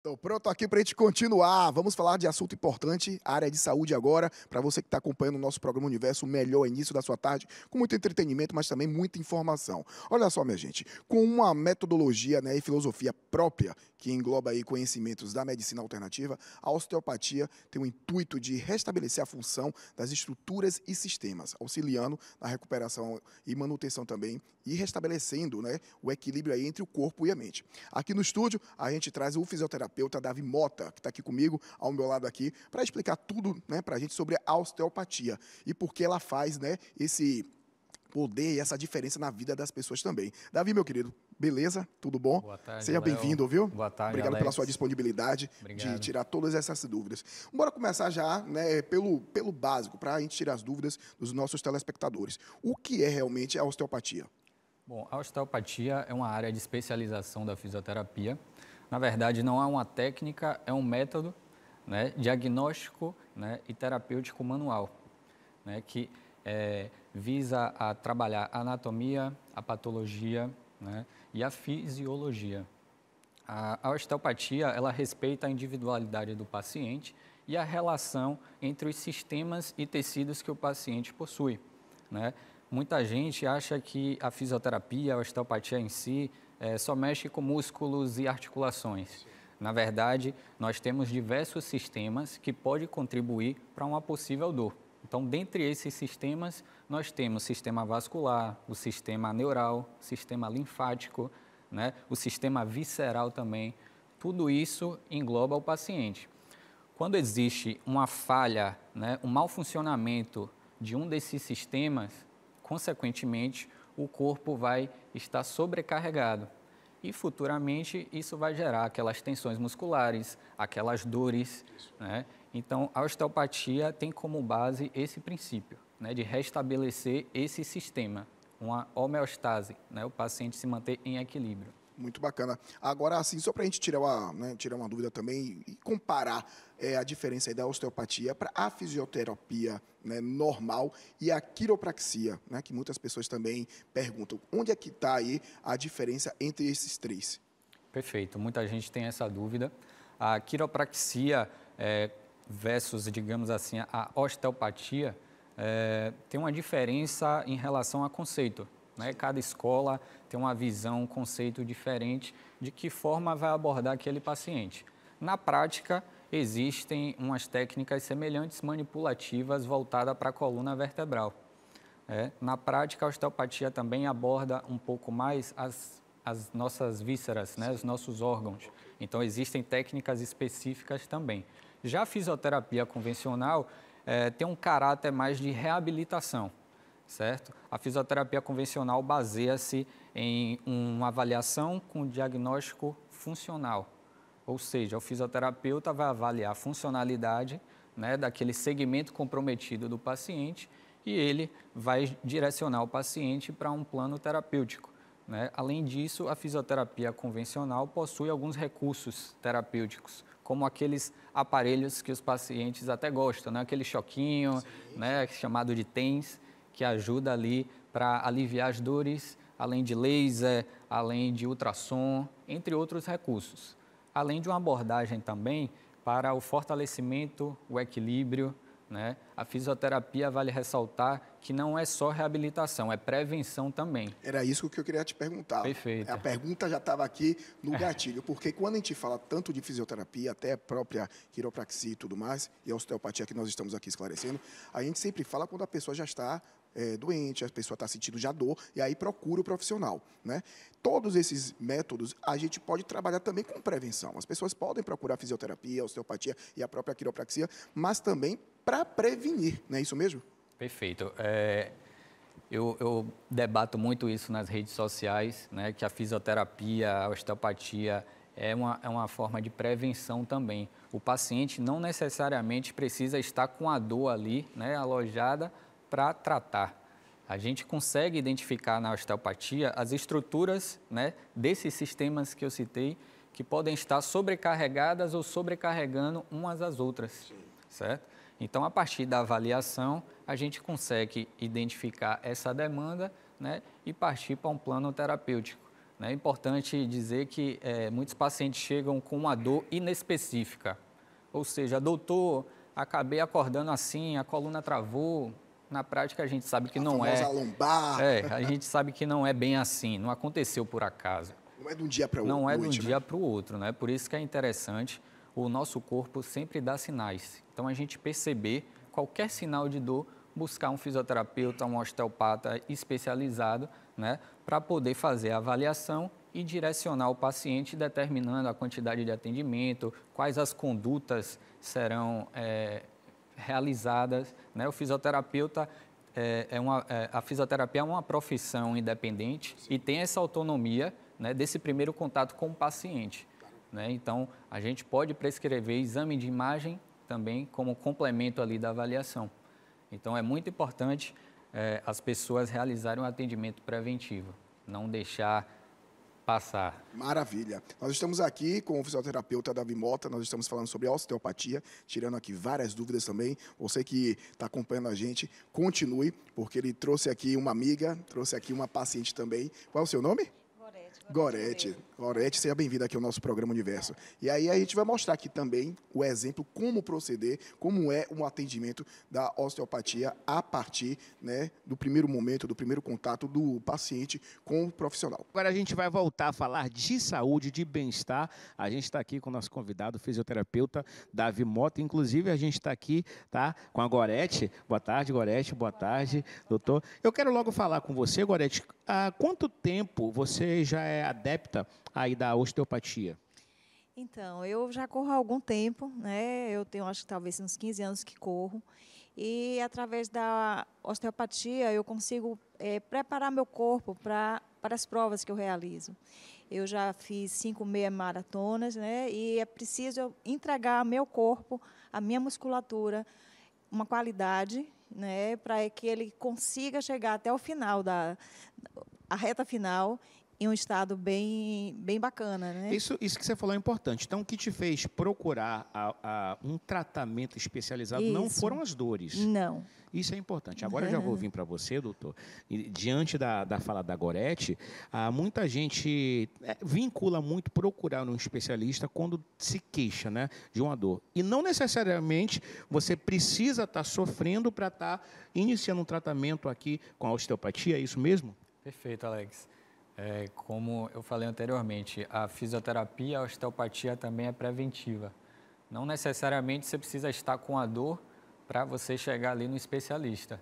Estou pronto aqui para a gente continuar. Vamos falar de assunto importante, área de saúde agora, para você que está acompanhando o nosso programa Universo, o melhor início da sua tarde, com muito entretenimento, mas também muita informação. Olha só, minha gente, com uma metodologia, né, e filosofia própria, que engloba aí conhecimentos da medicina alternativa, a osteopatia tem o intuito de restabelecer a função das estruturas e sistemas, auxiliando na recuperação e manutenção também, e restabelecendo, né, o equilíbrio aí entre o corpo e a mente. Aqui no estúdio, a gente traz o fisioterapeuta Davi Mota, que está aqui comigo, ao meu lado aqui, para explicar tudo, né, para a gente sobre a osteopatia e por que ela faz, né, esse poder e essa diferença na vida das pessoas também. Davi, meu querido, beleza? Tudo bom? Boa tarde, Seja Léo. bem-vindo, viu? Boa tarde, Obrigado pela Alex. sua disponibilidade de Obrigado. tirar todas essas dúvidas. Bora começar já, né, pelo básico, para a gente tirar as dúvidas dos nossos telespectadores. O que é realmente a osteopatia? Bom, a osteopatia é uma área de especialização da fisioterapia. Na verdade, não é uma técnica, é um método, né, diagnóstico, né, e terapêutico manual, né, que visa a trabalhar a anatomia, a patologia, né, e a fisiologia. A osteopatia, ela respeita a individualidade do paciente e a relação entre os sistemas e tecidos que o paciente possui, né? Muita gente acha que a fisioterapia, a osteopatia em si, só mexe com músculos e articulações. Na verdade, nós temos diversos sistemas que podem contribuir para uma possível dor. Então, dentre esses sistemas, nós temos o sistema vascular, o sistema neural, o sistema linfático, né? O sistema visceral também. Tudo isso engloba o paciente. Quando existe uma falha, né, um mau funcionamento de um desses sistemas, consequentemente, o corpo vai estar sobrecarregado. E futuramente isso vai gerar aquelas tensões musculares, aquelas dores, né? Então, a osteopatia tem como base esse princípio, né, de restabelecer esse sistema, uma homeostase, né, o paciente se manter em equilíbrio. Muito bacana. Agora, assim, só para a gente tirar uma dúvida também e comparar a diferença aí da osteopatia para a fisioterapia, né, normal e a quiropraxia, né, que muitas pessoas também perguntam. Onde é que está aí a diferença entre esses três? Perfeito, muita gente tem essa dúvida. A quiropraxia versus, digamos assim, a osteopatia tem uma diferença em relação a conceito, né? Cada escola tem uma visão, um conceito diferente de que forma vai abordar aquele paciente. Na prática, existem umas técnicas semelhantes manipulativas voltadas para a coluna vertebral. Na prática, a osteopatia também aborda um pouco mais as nossas vísceras, né, os nossos órgãos. Então, existem técnicas específicas também. Já a fisioterapia convencional tem um caráter mais de reabilitação, certo? A fisioterapia convencional baseia-se em uma avaliação com diagnóstico funcional. Ou seja, o fisioterapeuta vai avaliar a funcionalidade, né, daquele segmento comprometido do paciente e ele vai direcionar o paciente para um plano terapêutico, né? Além disso, a fisioterapia convencional possui alguns recursos terapêuticos, como aqueles aparelhos que os pacientes até gostam, né? Aquele choquinho, né, chamado de TENS, que ajuda ali para aliviar as dores, além de laser, além de ultrassom, entre outros recursos. Além de uma abordagem também para o fortalecimento, o equilíbrio, né? A fisioterapia vale ressaltar que não é só reabilitação, é prevenção também. Era isso que eu queria te perguntar. Perfeito. A pergunta já estava aqui no gatilho, porque quando a gente fala tanto de fisioterapia, até a própria quiropraxia e tudo mais, e a osteopatia que nós estamos aqui esclarecendo, a gente sempre fala quando a pessoa já está doente, a pessoa está sentindo já dor, e aí procura o profissional, né? Todos esses métodos a gente pode trabalhar também com prevenção. As pessoas podem procurar fisioterapia, osteopatia e a própria quiropraxia, mas também para prevenir, não é isso mesmo? Perfeito. Eu debato muito isso nas redes sociais, né, que a fisioterapia, a osteopatia é uma forma de prevenção também. O paciente não necessariamente precisa estar com a dor ali, né, alojada para tratar. A gente consegue identificar na osteopatia as estruturas, né, desses sistemas que eu citei, que podem estar sobrecarregadas ou sobrecarregando umas às outras, certo? Então, a partir da avaliação, a gente consegue identificar essa demanda, né, e partir para um plano terapêutico. É importante dizer que muitos pacientes chegam com uma dor inespecífica, ou seja, doutor, acabei acordando assim, a coluna travou. Na prática, a gente sabe que não é. A lombar. A gente sabe que não é bem assim, não aconteceu por acaso. Não é de um dia para o outro. Não é de um dia para o outro, né? Por isso que é interessante, o nosso corpo sempre dá sinais. Então, a gente perceber qualquer sinal de dor, buscar um fisioterapeuta, um osteopata especializado, né? Para poder fazer a avaliação e direcionar o paciente, determinando a quantidade de atendimento, quais as condutas serão realizadas, né? O fisioterapeuta a fisioterapia é uma profissão independente. Sim. E tem essa autonomia, né, desse primeiro contato com o paciente, né? Então, a gente pode prescrever exame de imagem também como complemento ali da avaliação. Então, é muito importante as pessoas realizarem um atendimento preventivo, não deixar passar. Maravilha. Nós estamos aqui com o fisioterapeuta Davi Mota, nós estamos falando sobre osteopatia, tirando aqui várias dúvidas também. Você que está acompanhando a gente, continue, porque ele trouxe aqui uma amiga, trouxe aqui uma paciente também. Qual é o seu nome? Gorete, seja bem-vindo aqui ao nosso programa Universo. E aí a gente vai mostrar aqui também o exemplo, como proceder, como é um atendimento da osteopatia a partir, né, do primeiro momento, do primeiro contato do paciente com o profissional. Agora a gente vai voltar a falar de saúde, de bem-estar. A gente está aqui com o nosso convidado, o fisioterapeuta Davi Mota. Inclusive, a gente está aqui, tá, com a Gorete. Boa tarde, Gorete. Boa tarde, doutor. Eu quero logo falar com você, Gorete. Há quanto tempo você já é adepta aí da osteopatia? Então, eu já corro há algum tempo, né? Eu tenho, acho que talvez uns 15 anos que corro. E, através da osteopatia, eu consigo preparar meu corpo para as provas que eu realizo. Eu já fiz 5 meia maratonas, né? E é preciso eu entregar ao meu corpo, a minha musculatura, uma qualidade, né? Para que ele consiga chegar até o final, a reta final, em um estado bem bacana, né? Isso que você falou é importante. Então, o que te fez procurar um tratamento especializado não foram as dores. Não. Isso é importante. Agora eu já vou vir para você, doutor. E, diante da fala da Gorete, muita gente vincula muito procurar um especialista quando se queixa, né, de uma dor. E não necessariamente você precisa estar sofrendo para estar iniciando um tratamento aqui com a osteopatia, é isso mesmo? Perfeito, Alex. Como eu falei anteriormente, a fisioterapia, a osteopatia também é preventiva. Não necessariamente você precisa estar com a dor para você chegar ali no especialista,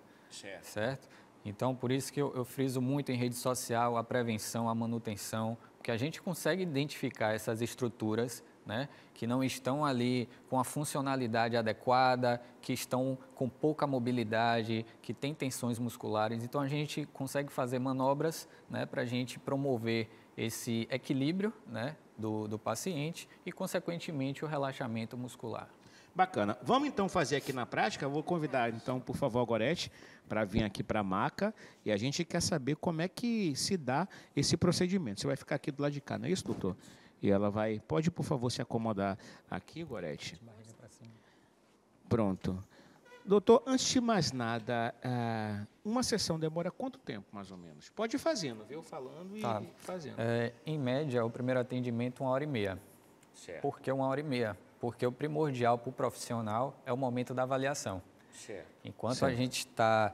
certo? Então, por isso que eu friso muito em rede social a prevenção, a manutenção, porque a gente consegue identificar essas estruturas, né, que não estão ali com a funcionalidade adequada, que estão com pouca mobilidade, que têm tensões musculares. Então, a gente consegue fazer manobras, né, para a gente promover esse equilíbrio, né, do paciente e, consequentemente, o relaxamento muscular. Bacana. Vamos, então, fazer aqui na prática. Eu vou convidar, então, por favor, a Gorete, para vir aqui para a maca. E a gente quer saber como é que se dá esse procedimento. Você vai ficar aqui do lado de cá, não é isso, doutor? E ela vai... Pode, por favor, se acomodar aqui, Gorete? Pronto. Doutor, antes de mais nada, uma sessão demora quanto tempo, mais ou menos? Pode ir fazendo, viu? Falando e fazendo. Em média, o primeiro atendimento, 1h30. Certo. Por que 1h30? Porque o primordial para o profissional é o momento da avaliação. Certo. Enquanto a gente está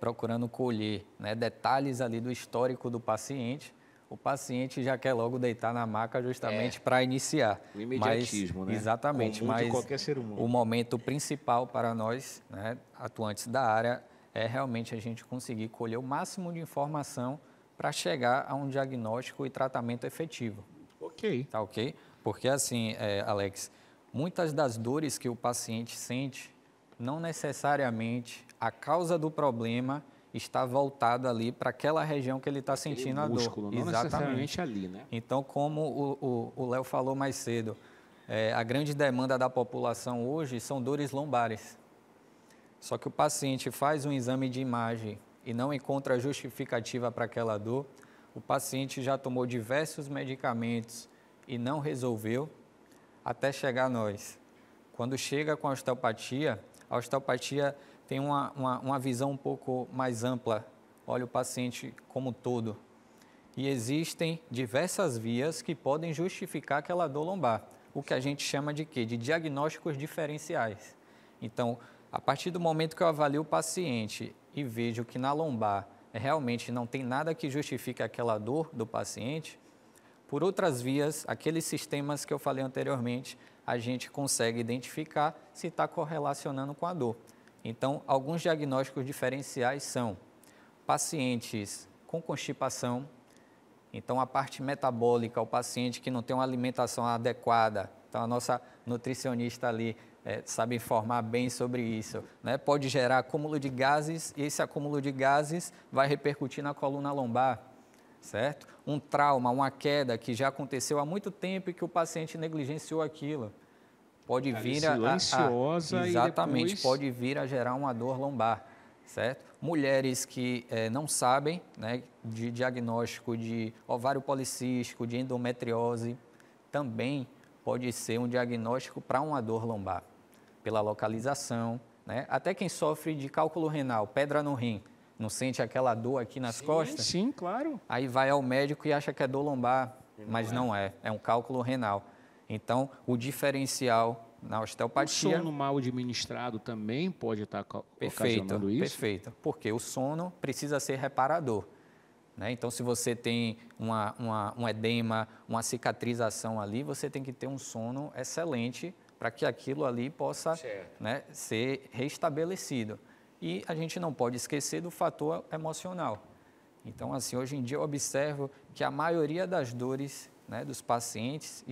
procurando colher, né, detalhes ali do histórico do paciente, o paciente já quer logo deitar na maca justamente para iniciar. O imediatismo, né? Exatamente. Comum mas de qualquer ser humano. O momento principal para nós, né, atuantes da área, é realmente a gente conseguir colher o máximo de informação para chegar a um diagnóstico e tratamento efetivo. Ok. Tá ok? Porque assim, Alex, muitas das dores que o paciente sente, não necessariamente a causa do problema está voltada ali para aquela região que ele está sentindo a dor. Músculo, não necessariamente ali, né? Então, como o Léo falou mais cedo, a grande demanda da população hoje são dores lombares. Só que o paciente faz um exame de imagem e não encontra justificativa para aquela dor, o paciente já tomou diversos medicamentos e não resolveu, até chegar a nós. Quando chega com a osteopatia tem uma visão um pouco mais ampla, olha o paciente como um todo. e existem diversas vias que podem justificar aquela dor lombar, o que a gente chama de quê? De diagnósticos diferenciais. Então, a partir do momento que eu avalio o paciente e vejo que na lombar realmente não tem nada que justifique aquela dor do paciente, por outras vias, aqueles sistemas que eu falei anteriormente, a gente consegue identificar se está correlacionando com a dor. Então, alguns diagnósticos diferenciais são pacientes com constipação. Então, a parte metabólica, o paciente que não tem uma alimentação adequada. Então, a nossa nutricionista ali sabe informar bem sobre isso, né? Pode gerar acúmulo de gases e esse acúmulo de gases vai repercutir na coluna lombar, certo? Um trauma, uma queda que já aconteceu há muito tempo e que o paciente negligenciou aquilo. Pode vir silenciosa exatamente, e depois... pode vir a gerar uma dor lombar, certo? Mulheres que não sabem, né, de diagnóstico de ovário policístico, de endometriose, também pode ser um diagnóstico para uma dor lombar, pela localização, né? Até quem sofre de cálculo renal, pedra no rim, não sente aquela dor aqui nas costas? Sim, claro. Aí vai ao médico e acha que é dor lombar, mas não é um cálculo renal. Então, o diferencial na osteopatia... O sono mal administrado também pode estar ocasionando isso? Perfeito, porque o sono precisa ser reparador, né? Então, se você tem um edema, uma cicatrização ali, você tem que ter um sono excelente para que aquilo ali possa, né, ser restabelecido. E a gente não pode esquecer do fator emocional. Então, assim, hoje em dia eu observo que a maioria das dores, né, dos pacientes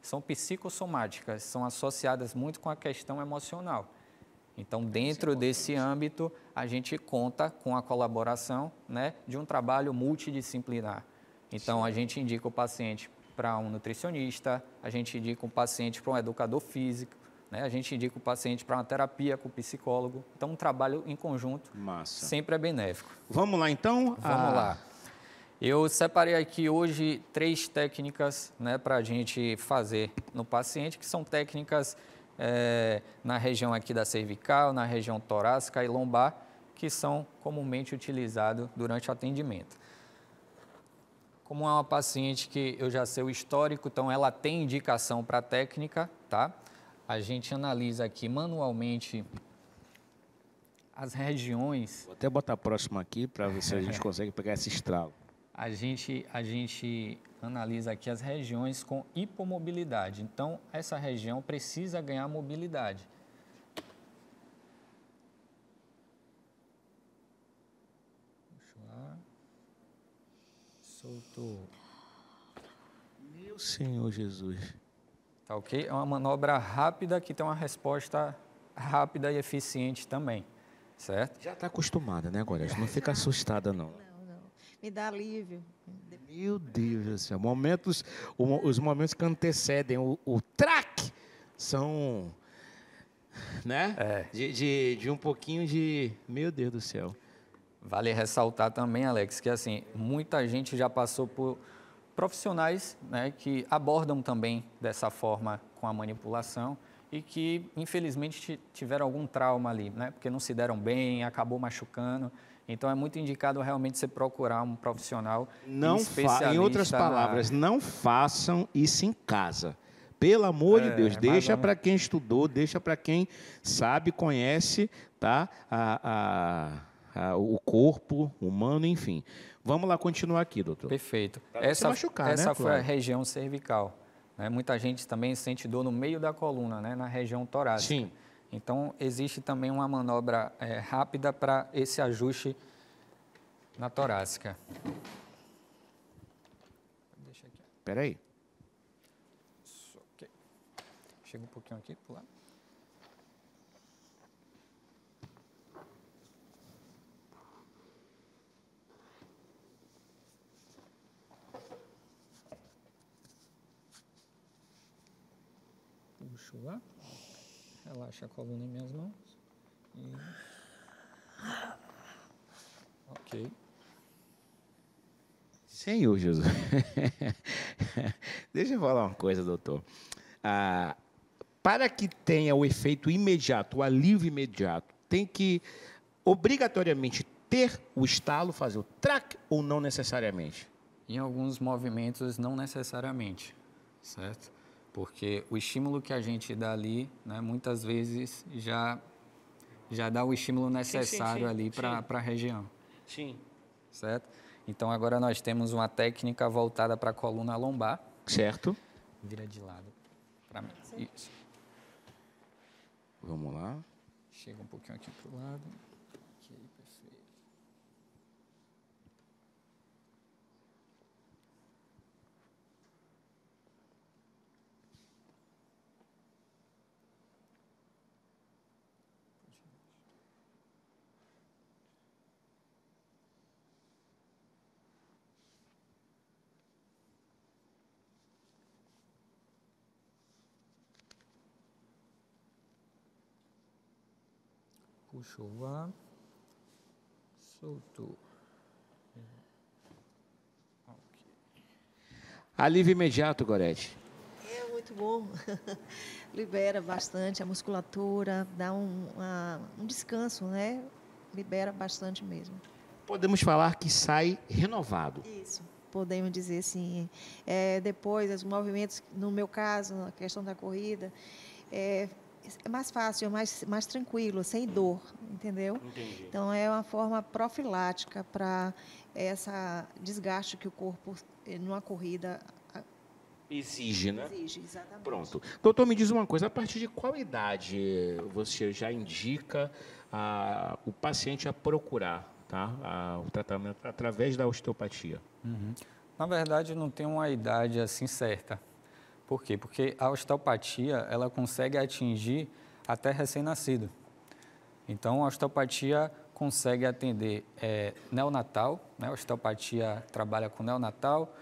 são psicossomáticas, são associadas muito com a questão emocional. Então, dentro desse âmbito, a gente conta com a colaboração, né, de um trabalho multidisciplinar. Então, a gente indica o paciente para um nutricionista, a gente indica o paciente para um educador físico, né, a gente indica o paciente para uma terapia com o psicólogo. Então, um trabalho em conjunto sempre é benéfico. Vamos lá, então? Vamos lá. Eu separei aqui hoje 3 técnicas, né, para a gente fazer no paciente, que são técnicas na região aqui da cervical, na região torácica e lombar, que são comumente utilizados durante o atendimento. Como é uma paciente que eu já sei o histórico, então ela tem indicação para a técnica, tá? A gente analisa aqui manualmente as regiões... Vou até botar próximo aqui para ver se a gente consegue pegar esse estralo. A gente analisa aqui as regiões com hipomobilidade. Então, essa região precisa ganhar mobilidade. Puxa lá. Soltou. Meu Senhor Jesus. Tá ok? É uma manobra rápida que tem uma resposta rápida e eficiente também, certo? Já está acostumada, né, Gorete? Não fica assustada, não. Me dá alívio. Meu Deus do céu. Os momentos que antecedem o track são, né? De um pouquinho de... Meu Deus do céu. Vale ressaltar também, Alex, que assim, muita gente já passou por profissionais, né, que abordam também dessa forma com a manipulação e que, infelizmente, tiveram algum trauma ali, né? Porque não se deram bem, acabou machucando. Então, é muito indicado realmente você procurar um profissional especialista. Em outras palavras, não façam isso em casa. Pelo amor de Deus, deixa para quem estudou, deixa para quem sabe, conhece, tá? O corpo humano, enfim. Vamos lá continuar aqui, doutor. Perfeito. Essa foi a região cervical, né? Muita gente também sente dor no meio da coluna, né? Na região torácica. Sim. Então, existe também uma manobra rápida para esse ajuste na torácica. Deixa aqui. Espera aí. Okay. Chega um pouquinho aqui, pro lado. Puxo lá. Relaxa a coluna em minhas mãos. Ok. Senhor Jesus. Deixa eu falar uma coisa, doutor. Para que tenha o efeito imediato, o alívio imediato, tem que obrigatoriamente ter o estalo, fazer o track ou não necessariamente? Em alguns movimentos, não necessariamente, certo? Porque o estímulo que a gente dá ali, né, muitas vezes já dá o estímulo necessário ali para a região. Sim. Certo? Então, agora nós temos uma técnica voltada para a coluna lombar. Certo. Vira de lado para mim. Isso. Vamos lá. Chega um pouquinho aqui para o lado. Ok, perfeito. Puxou o ar, soltou. Alívio imediato, Gorete. É muito bom. Libera bastante a musculatura, dá um descanso, né? Libera bastante mesmo. Podemos falar que sai renovado. Isso. Podemos dizer assim. Depois, os movimentos, no meu caso, a questão da corrida, é mais fácil, é mais tranquilo, sem dor, entendeu? Entendi. Então, é uma forma profilática para essa desgaste que o corpo, numa corrida, Exige, né? exige. Exatamente. Pronto. Doutor, me diz uma coisa, a partir de qual idade você já indica o paciente a procurar, tá? O tratamento através da osteopatia? Na verdade, não tem uma idade assim certa. Por quê? Porque a osteopatia, ela consegue atingir até recém-nascido. Então, a osteopatia consegue atender neonatal, né? A osteopatia trabalha com neonatal,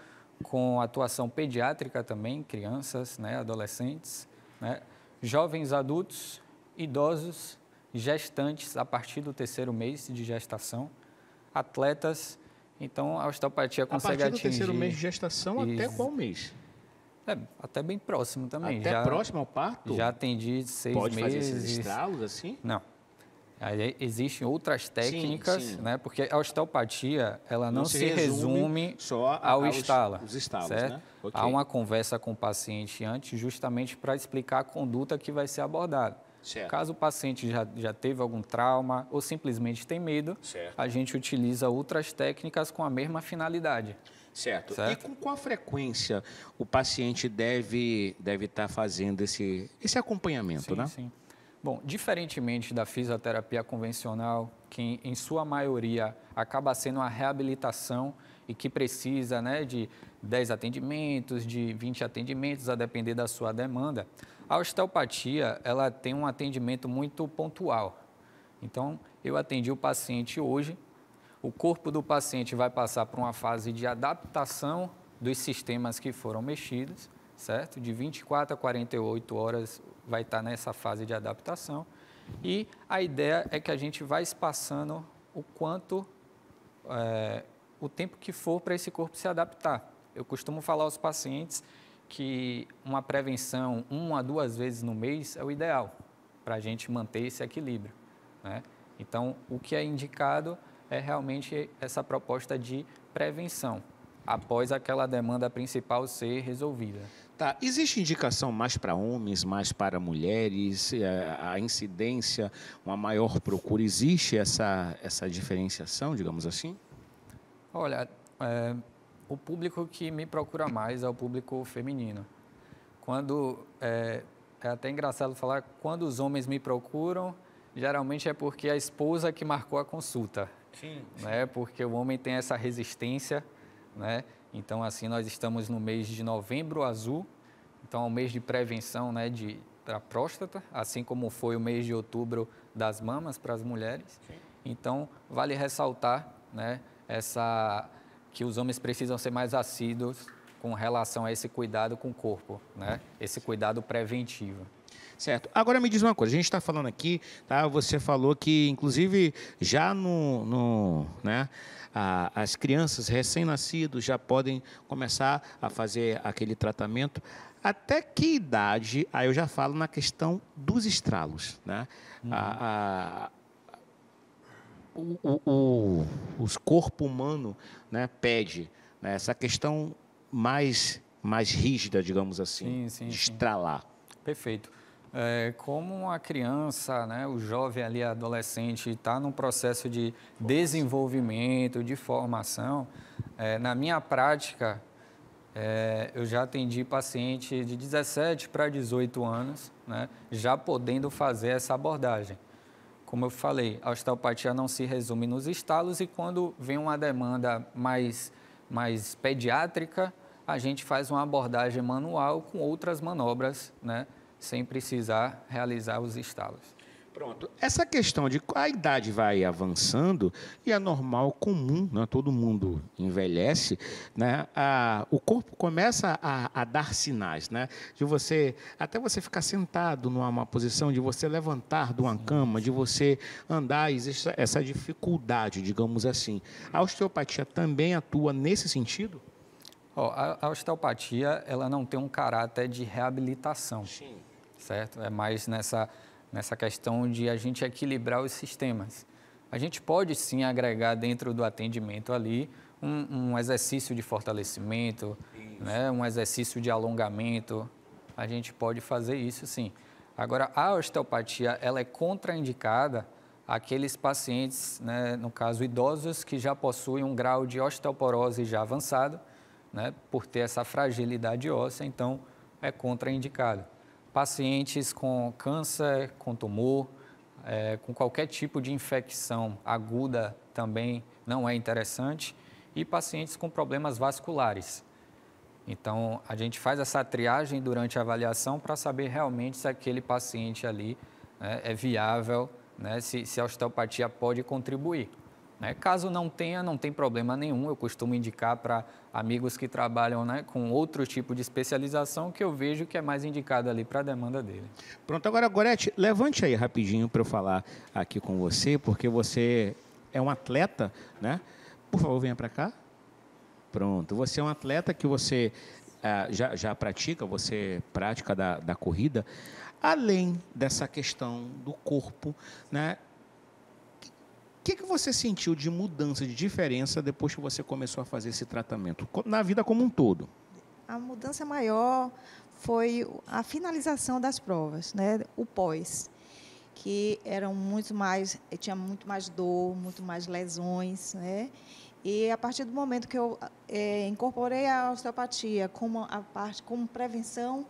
com atuação pediátrica também, crianças, né? Adolescentes, né? Jovens adultos, idosos, gestantes a partir do 3º mês de gestação, atletas. Então, a osteopatia consegue atingir... A partir do 3º mês de gestação, até qual mês? Até bem próximo também. Até próximo ao parto? Já atendi 6 meses. Pode fazer esses estralos assim? Não. Aí existem outras técnicas, sim. né? Porque a osteopatia, ela não se resume só ao estalo. Os estalos, certo? né? Okay. Há uma conversa com o paciente antes, justamente para explicar a conduta que vai ser abordada. Certo. Caso o paciente já teve algum trauma ou simplesmente tem medo, certo, a gente utiliza outras técnicas com a mesma finalidade. Certo. Certo. E com qual frequência o paciente deve estar fazendo esse acompanhamento, Sim, né? sim. Bom, diferentemente da fisioterapia convencional, que em sua maioria acaba sendo uma reabilitação e que precisa, né, de 10 atendimentos, de 20 atendimentos, a depender da sua demanda, a osteopatia, ela tem um atendimento muito pontual. Então, eu atendi o paciente hoje, o corpo do paciente vai passar por uma fase de adaptação dos sistemas que foram mexidos, certo? De 24 a 48 horas vai estar nessa fase de adaptação. E a ideia é que a gente vai espaçando o quanto, o tempo que for para esse corpo se adaptar. Eu costumo falar aos pacientes que uma prevenção 1 a 2 vezes no mês é o ideal para a gente manter esse equilíbrio, né? Então, o que é indicado é realmente essa proposta de prevenção, após aquela demanda principal ser resolvida. Tá. Existe indicação mais para homens, mais para mulheres? A incidência, uma maior procura, existe essa diferenciação, digamos assim? Olha, o público que me procura mais é o público feminino. É até engraçado falar, quando os homens me procuram, geralmente é porque a esposa que marcou a consulta. Sim. Né? Porque o homem tem essa resistência, né? Então, assim, nós estamos no mês de Novembro Azul, então é um mês de prevenção, né, da próstata, assim como foi o mês de Outubro das mamas para as mulheres. Sim. Então, vale ressaltar, né, que os homens precisam ser mais assíduos com relação a esse cuidado com o corpo, né? Esse cuidado preventivo. Certo. Agora me diz uma coisa, a gente está falando aqui, tá? Você falou que, inclusive, já né, as crianças recém-nascidas já podem começar a fazer aquele tratamento. Até que idade, aí eu já falo na questão dos estralos, né? Os corpo humano, né, pede né? Essa questão mais rígida, digamos assim, de estralar. Perfeito. Como a criança, né, o jovem ali, adolescente, está num processo de desenvolvimento, de formação, na minha prática, eu já atendi paciente de 17 para 18 anos, né, já podendo fazer essa abordagem. Como eu falei, a osteopatia não se resume nos estalos e quando vem uma demanda mais pediátrica, a gente faz uma abordagem manual com outras manobras, né, sem precisar realizar os estalos. Pronto. Essa questão de a idade vai avançando e é normal, comum, né? Todo mundo envelhece, né? O corpo começa a dar sinais, né? De você, até você ficar sentado numa posição, de você levantar de uma cama, de você andar, existe essa dificuldade, digamos assim. A osteopatia também atua nesse sentido? A osteopatia, ela não tem um caráter de reabilitação. Sim. Certo? É mais nessa questão de a gente equilibrar os sistemas. A gente pode sim agregar dentro do atendimento ali um exercício de fortalecimento, né? Um exercício de alongamento. A gente pode fazer isso sim. Agora, a osteopatia ela é contraindicada àqueles pacientes, né, no caso idosos, que já possuem um grau de osteoporose já avançado, né, por ter essa fragilidade óssea, então é contraindicado. Pacientes com câncer, com tumor, com qualquer tipo de infecção aguda também não é interessante e pacientes com problemas vasculares. Então, a gente faz essa triagem durante a avaliação para saber realmente se aquele paciente ali, né, é viável, né, se a osteopatia pode contribuir. Caso não tenha, não tem problema nenhum. Eu costumo indicar para amigos que trabalham, né, com outro tipo de especialização que eu vejo que é mais indicado ali para a demanda dele. Pronto, agora, Gorete, levante aí rapidinho para eu falar aqui com você, porque você é um atleta, né? Por favor, venha para cá. Pronto, você é um atleta que você já pratica, você prática da corrida. Além dessa questão do corpo, né? O que você sentiu de mudança, de diferença, depois que você começou a fazer esse tratamento, na vida como um todo? A mudança maior foi a finalização das provas, né? O pós, que eram tinha muito mais dor, muito mais lesões, né? E a partir do momento que eu incorporei a osteopatia como prevenção,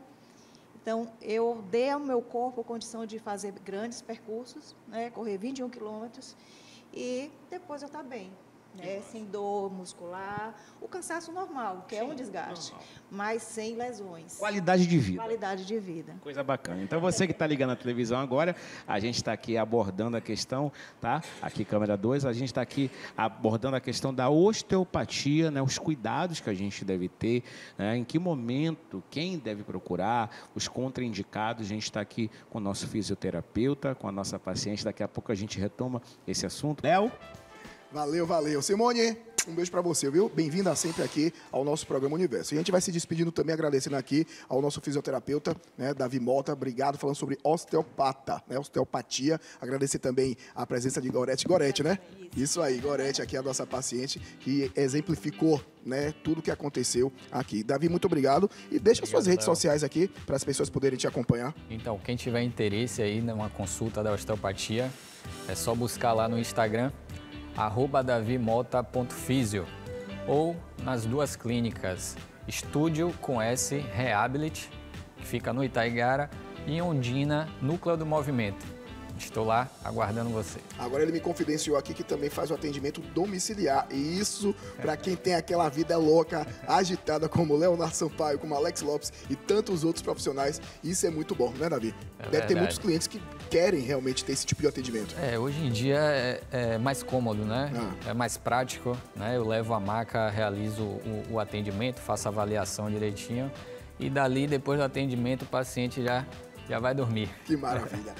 então eu dei ao meu corpo a condição de fazer grandes percursos, né? Correr 21 quilômetros, e depois eu estar bem, né? Sem dor muscular, o cansaço normal, que é um desgaste, mas sem lesões. Qualidade de vida. Qualidade de vida. Coisa bacana. Então, você que está ligando a televisão agora, a gente está aqui abordando a questão, tá? Aqui, câmera 2, a gente está aqui abordando a questão da osteopatia, né? Os cuidados que a gente deve ter, né? Em que momento, quem deve procurar, os contraindicados. A gente está aqui com o nosso fisioterapeuta, com a nossa paciente. Daqui a pouco a gente retoma esse assunto. Léo? Valeu. Simone, um beijo pra você, viu? Bem-vinda sempre aqui ao nosso programa Universo. E a gente vai se despedindo também, agradecendo aqui ao nosso fisioterapeuta, né, Davi Mota. Obrigado, falando sobre osteopata, né, osteopatia. Agradecer também a presença de Gorete, né? Isso aí, Gorete, aqui a nossa paciente, que exemplificou, né, tudo o que aconteceu aqui. Davi, muito obrigado. E deixa suas redes sociais aqui, para as pessoas poderem te acompanhar. Então, quem tiver interesse aí numa consulta da osteopatia, é só buscar lá no Instagram, @davimota.fisio, ou nas duas clínicas, Estúdio com S Rehabilit, que fica no Itaigara, e em Ondina, Núcleo do Movimento. Estou lá aguardando você. Agora ele me confidenciou aqui que também faz o atendimento domiciliar. E isso, para quem tem aquela vida louca, agitada, como Leonardo Sampaio, como Alex Lopes e tantos outros profissionais, isso é muito bom, né, Davi? Deve ter muitos clientes que querem realmente ter esse tipo de atendimento. Hoje em dia é mais cômodo, né? É mais prático, né? Eu levo a maca, realizo o atendimento, faço a avaliação direitinho e dali, depois do atendimento, o paciente já vai dormir. Que maravilha.